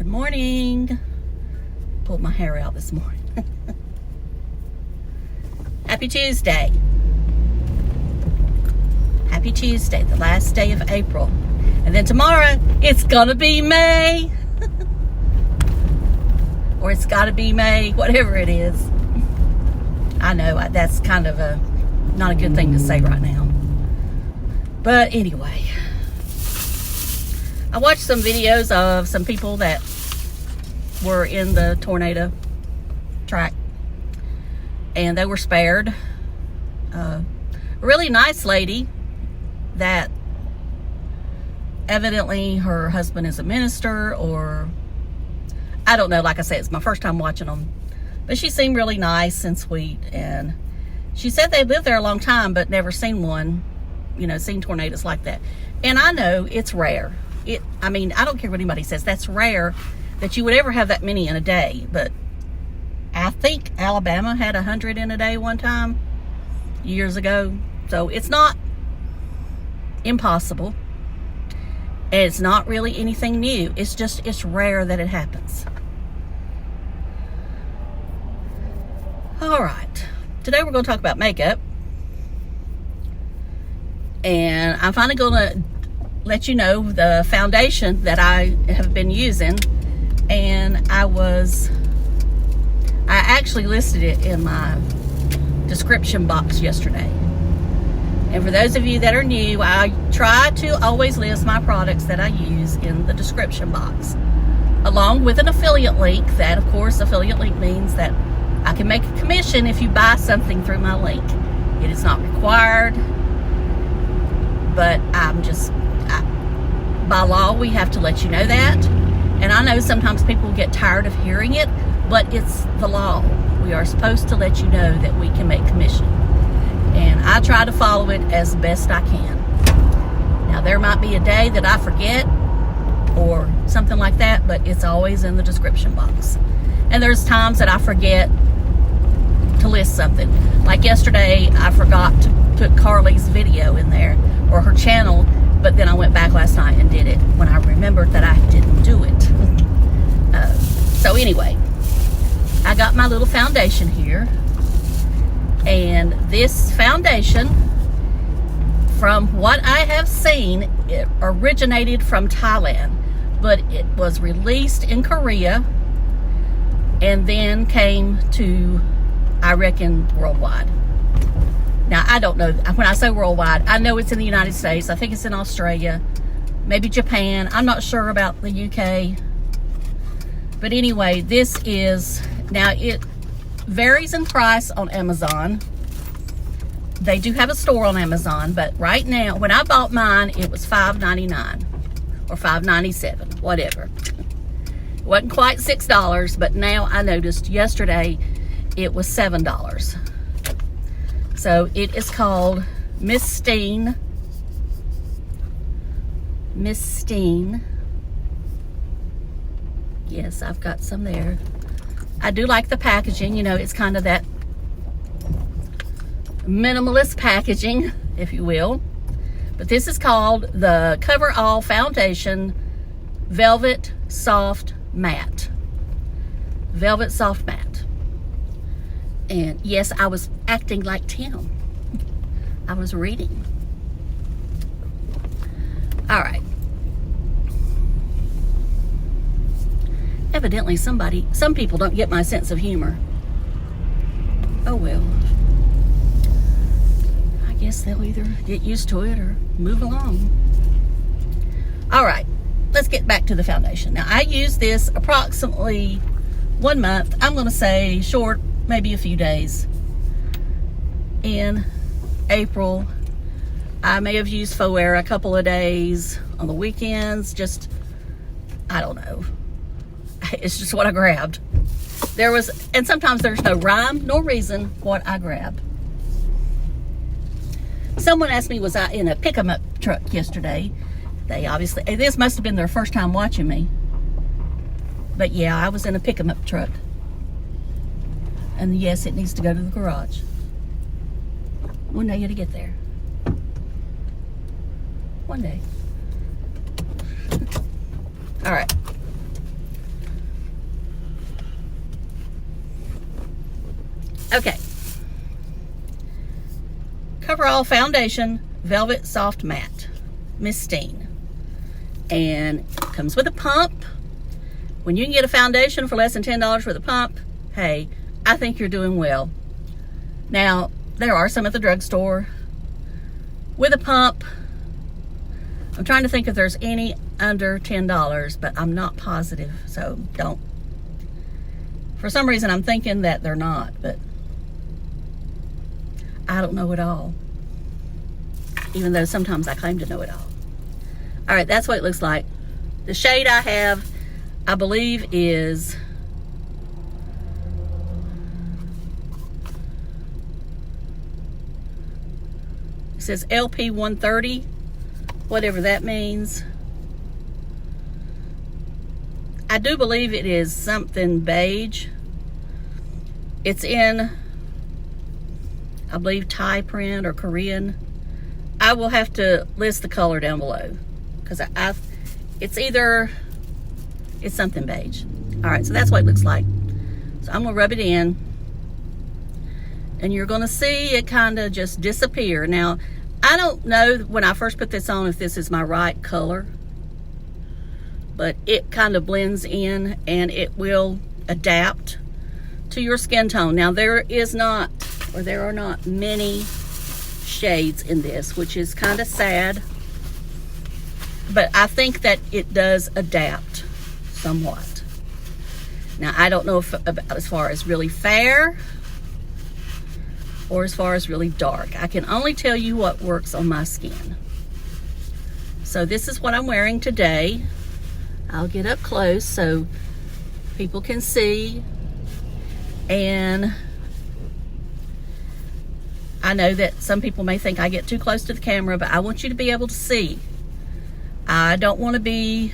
Good morning. Pulled my hair out this morning. Happy Tuesday. Happy Tuesday, the last day of April. And then tomorrow, it's gonna be May. Or it's gotta be May, whatever it is. I know that's kind of not a good thing to say right now. But anyway, I watched some videos of some people that were in the tornado track, and they were spared. A really nice lady that evidently her husband is a minister, or I don't know. Like I said, it's my first time watching them, but she seemed really nice and sweet, and she said they lived there a long time but never seen one, seen tornadoes like that. And I know it's rare. I mean, I don't care what anybody says, that's rare that you would ever have that many in a day. But I think Alabama had 100 in a day one time years ago. So it's not impossible. And it's not really anything new. It's rare that it happens. All right. Today we're going to talk about makeup. And I'm finally going to let you know the foundation that I have been using. And I actually listed it in my description box yesterday. And for those of you that are new, I try to always list my products that I use in the description box, along with an affiliate link. That, of course, affiliate link means that I can make a commission if you buy something through my link. It is not required, but by law, we have to let you know that. And I know sometimes people get tired of hearing it, but it's the law. We are supposed to let you know that we can make commission. And I try to follow it as best I can. Now, there might be a day that I forget or something like that, but it's always in the description box. And there's times that I forget to list something. Like yesterday, I forgot to put Carly's video in there, or her channel, but then I went back last night and did it when I remembered that I didn't do it. So anyway, I got my little foundation here. And this foundation, from what I have seen, it originated from Thailand, but it was released in Korea and then came to, I reckon, worldwide. Now, I don't know. When I say worldwide, I know it's in the United States. I think it's in Australia, maybe Japan. I'm not sure about the UK. But anyway, this is, now it varies in price on Amazon. They do have a store on Amazon, but right now, when I bought mine, it was $5.99 or $5.97, whatever. It wasn't quite $6, but now I noticed yesterday it was $7. So it is called Mistine. Mistine. Yes, I've got some there. I do like the packaging. It's kind of that minimalist packaging, if you will. But this is called the Cover All Foundation Velvet Soft Matte. Velvet Soft Matte. And yes, I was acting like Tim. I was reading. All right. Evidently some people don't get my sense of humor. Oh well. I guess they'll either get used to it or move along. All right, let's get back to the foundation. Now, I use this approximately 1 month. I'm going to say short, maybe a few days. In April, I may have used Faux Air a couple of days on the weekends. Just, I don't know. It's just what I grabbed. And sometimes there's no rhyme nor reason what I grabbed. Someone asked me, was I in a pick-em-up truck yesterday? This must have been their first time watching me. But yeah, I was in a pick-em-up truck. And yes, it needs to go to the garage. One day it'll get there. One day. All right. Okay. Coverall Foundation Velvet Soft Matte, Mistine. And it comes with a pump. When you can get a foundation for less than $10 with a pump, hey, I think you're doing well. Now, there are some at the drugstore with a pump. I'm trying to think if there's any under $10, but I'm not positive, so don't. For some reason, I'm thinking that they're not, but I don't know it all. Even though sometimes I claim to know it all. All right, that's what it looks like. The shade I have, I believe, is it says LP 130, whatever that means. I do believe it is something beige. It's in, I believe, Thai print or Korean. I will have to list the color down below because it's something beige. All right, so that's what it looks like. So I'm gonna rub it in and you're gonna see it kind of just disappear. Now, I don't know when I first put this on if this is my right color, but it kind of blends in and it will adapt to your skin tone. Now, there are not many shades in this, which is kind of sad, but I think that it does adapt somewhat. Now, I don't know if as far as really fair or as far as really dark. I can only tell you what works on my skin. So this is what I'm wearing today. I'll get up close so people can see. And I know that some people may think I get too close to the camera, but I want you to be able to see. I don't want to be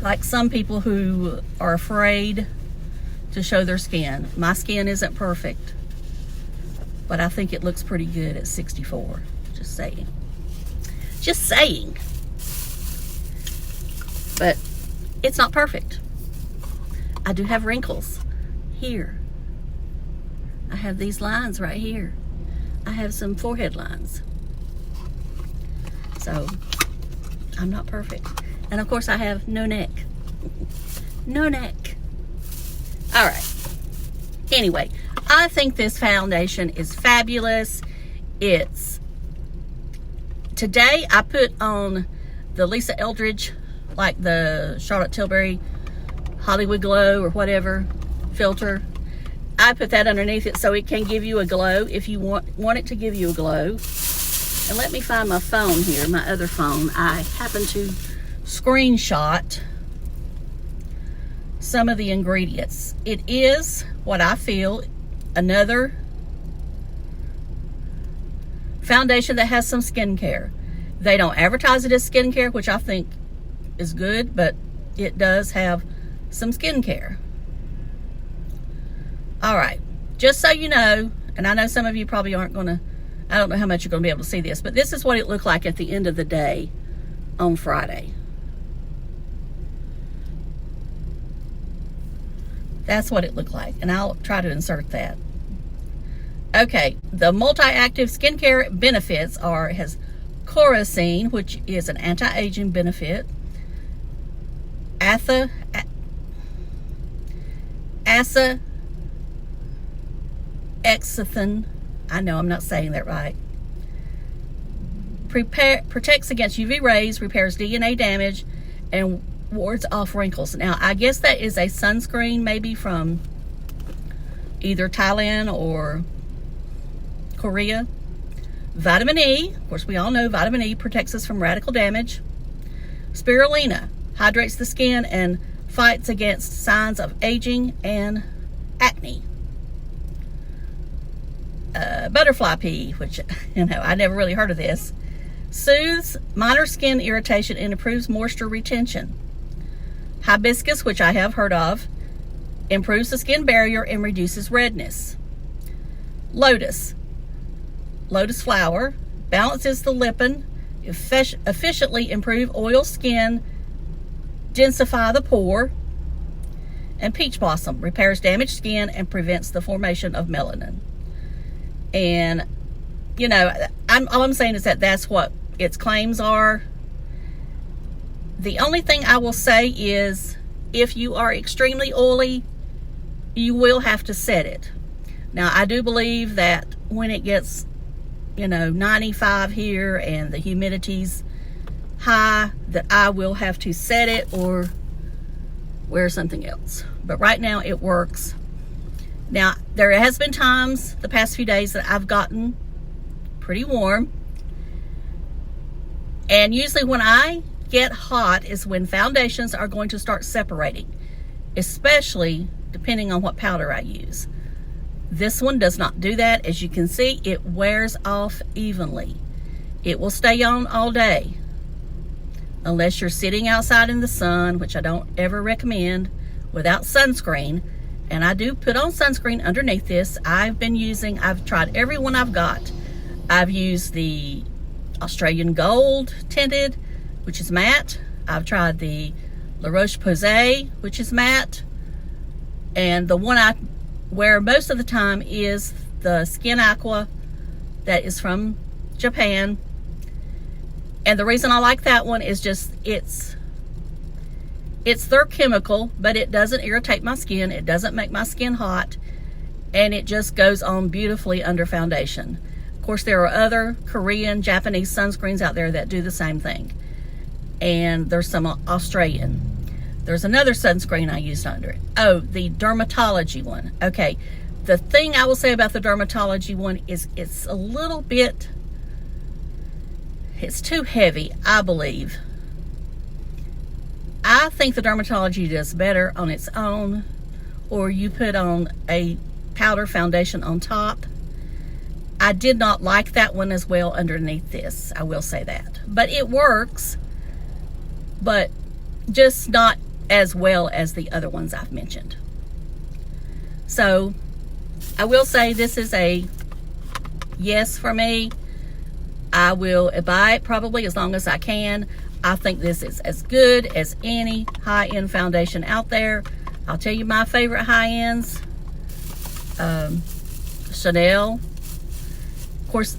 like some people who are afraid to show their skin. My skin isn't perfect, but I think it looks pretty good at 64. Just saying. Just saying. But it's not perfect. I do have wrinkles here. I have these lines right here. I have some forehead lines. So I'm not perfect. And of course I have no neck. No neck. All right. Anyway, I think this foundation is fabulous. Today I put on the Lisa Eldridge, like the Charlotte Tilbury Hollywood Glow or whatever filter. I put that underneath it so it can give you a glow if you want it to give you a glow. And let me find my phone here, my other phone. I happen to screenshot some of the ingredients. It is what I feel another foundation that has some skincare. They don't advertise it as skincare, which I think is good, but it does have some skincare. All right, just so you know, and I know some of you probably aren't gonna, I don't know how much you're gonna be able to see this, but this is what it looked like at the end of the day on Friday. That's what it looked like, and I'll try to insert that. Okay, the multi-active skincare benefits has Corosine, which is an anti-aging benefit, Exfoliator, I know I'm not saying that right. Protects against UV rays, repairs DNA damage, and wards off wrinkles. Now, I guess that is a sunscreen, maybe from either Thailand or Korea. Vitamin E, of course we all know vitamin E protects us from radical damage. Spirulina hydrates the skin and fights against signs of aging and acne. Butterfly pea, which, I never really heard of this, soothes minor skin irritation and improves moisture retention. Hibiscus, which I have heard of, improves the skin barrier and reduces redness. Lotus flower balances the lipin, efficiently improve oil skin, densify the pore, And Peach Blossom repairs damaged skin and prevents the formation of melanin. And, you know, all I'm saying is that that's what its claims are. The only thing I will say is, if you are extremely oily, you will have to set it. Now, I do believe that when it gets, you know, 95 here and the humidity's high, that I will have to set it or wear something else. But right now it works. Now, there has been times the past few days that I've gotten pretty warm. And usually when I get hot is when foundations are going to start separating, especially depending on what powder I use. This one does not do that. As you can see, it wears off evenly. It will stay on all day, unless you're sitting outside in the sun, which I don't ever recommend, without sunscreen. And I do put on sunscreen underneath this. I've tried every one I've got. I've used the Australian Gold tinted, which is matte. I've tried the La Roche-Posay, which is matte. And the one I wear most of the time is the Skin Aqua that is from Japan. And the reason I like that one is just it's their chemical, but it doesn't irritate my skin. It doesn't make my skin hot, and it just goes on beautifully under foundation. Of course, there are other Korean, Japanese sunscreens out there that do the same thing. And there's some Australian. There's another sunscreen I used under it. Oh, the Dermatology one. Okay, the thing I will say about the Dermatology one is it's a little bit, it's too heavy, I believe. I think the Dermatology does better on its own, or you put on a powder foundation on top. I did not like that one as well underneath this, I will say that. But it works, but just not as well as the other ones I've mentioned. So I will say this is a yes for me. I will buy it probably as long as I can. I think this is as good as any high-end foundation out there. I'll tell you my favorite high-ends. Chanel. Of course,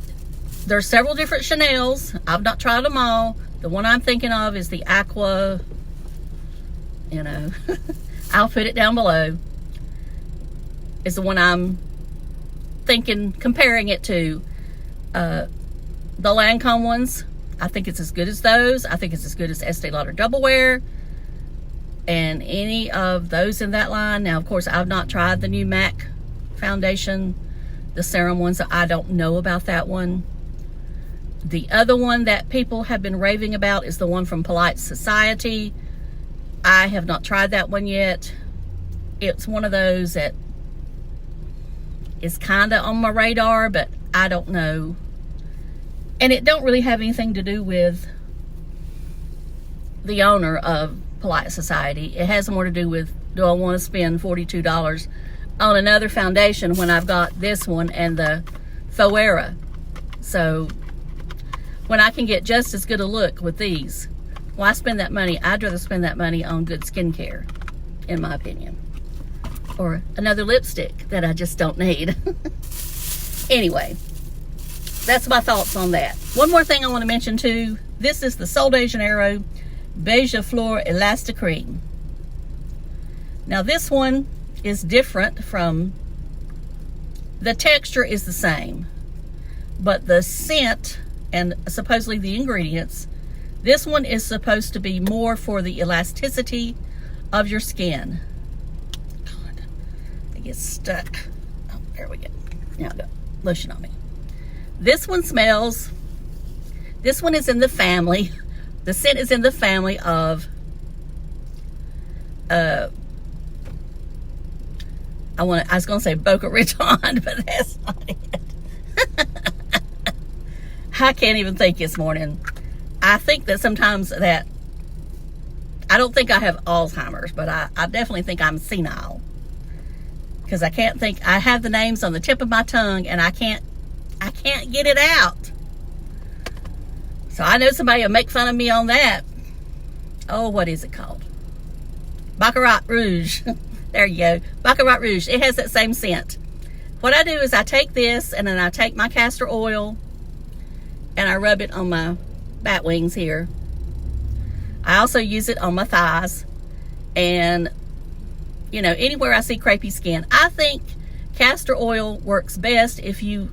there's several different Chanels. I've not tried them all. The one I'm thinking of is the Aqua, you know. I'll put it down below. Is the one I'm thinking, comparing it to. The Lancome ones, I think it's as good as those. I think it's as good as Estee Lauder Double Wear and any of those in that line. Now, of course, I've not tried the new MAC foundation, the serum ones. So I don't know about that one. The other one that people have been raving about is the one from Polite Society. I have not tried that one yet. It's one of those that is kind of on my radar, but I don't know. And it don't really have anything to do with the owner of Polite Society. It has more to do with, do I want to spend $42 on another foundation when I've got this one and the Sephora? So when I can get just as good a look with these, why spend that money? I'd rather spend that money on good skincare, in my opinion. Or another lipstick that I just don't need. Anyway, that's my thoughts on that. One more thing I want to mention too. This is the Sol DeJaneiro Beige Fleur Elastic Cream. Now this one is different from, the texture is the same, but the scent and supposedly the ingredients, this one is supposed to be more for the elasticity of your skin. God, it gets stuck. Oh, there we go. Now I got lotion on me. This one smells, this one is in the family, the scent is in the family of, I was going to say Boca Raton, but that's not it. I can't even think this morning. I think that sometimes that, I don't think I have Alzheimer's, but I definitely think I'm senile. Because I can't think, I have the names on the tip of my tongue and I can't get it out. So I know somebody will make fun of me on that. Oh, what is it called? Baccarat Rouge. There you go. Baccarat Rouge. It has that same scent. What I do is I take this and then I take my castor oil and I rub it on my bat wings here. I also use it on my thighs and, you know, anywhere I see crepey skin. I think castor oil works best if you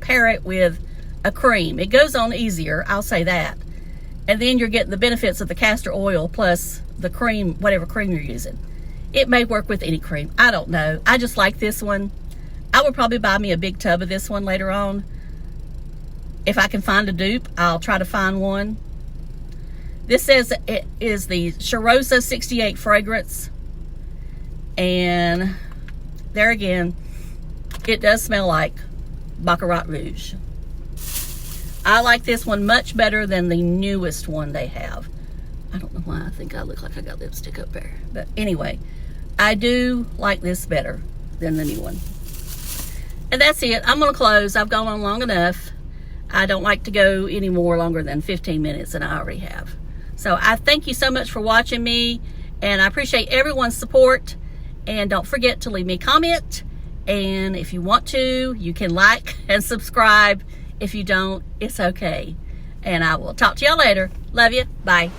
pair it with a cream. It goes on easier, I'll say that. And then you're getting the benefits of the castor oil plus the cream, whatever cream you're using. It may work with any cream. I don't know. I just like this one. I would probably buy me a big tub of this one later on. If I can find a dupe, I'll try to find one. This says it is the Cheirosa 68 fragrance. And there again, it does smell like Baccarat Rouge. I like this one much better than the newest one they have. I don't know why I think I look like I got lipstick up there. But anyway, I do like this better than the new one. And that's it. I'm going to close. I've gone on long enough. I don't like to go any more longer than 15 minutes, and I already have. So I thank you so much for watching me, and I appreciate everyone's support. And don't forget to leave me a comment. And if you want to, you can like and subscribe. If you don't, it's okay. And I will talk to y'all later. Love you. Bye.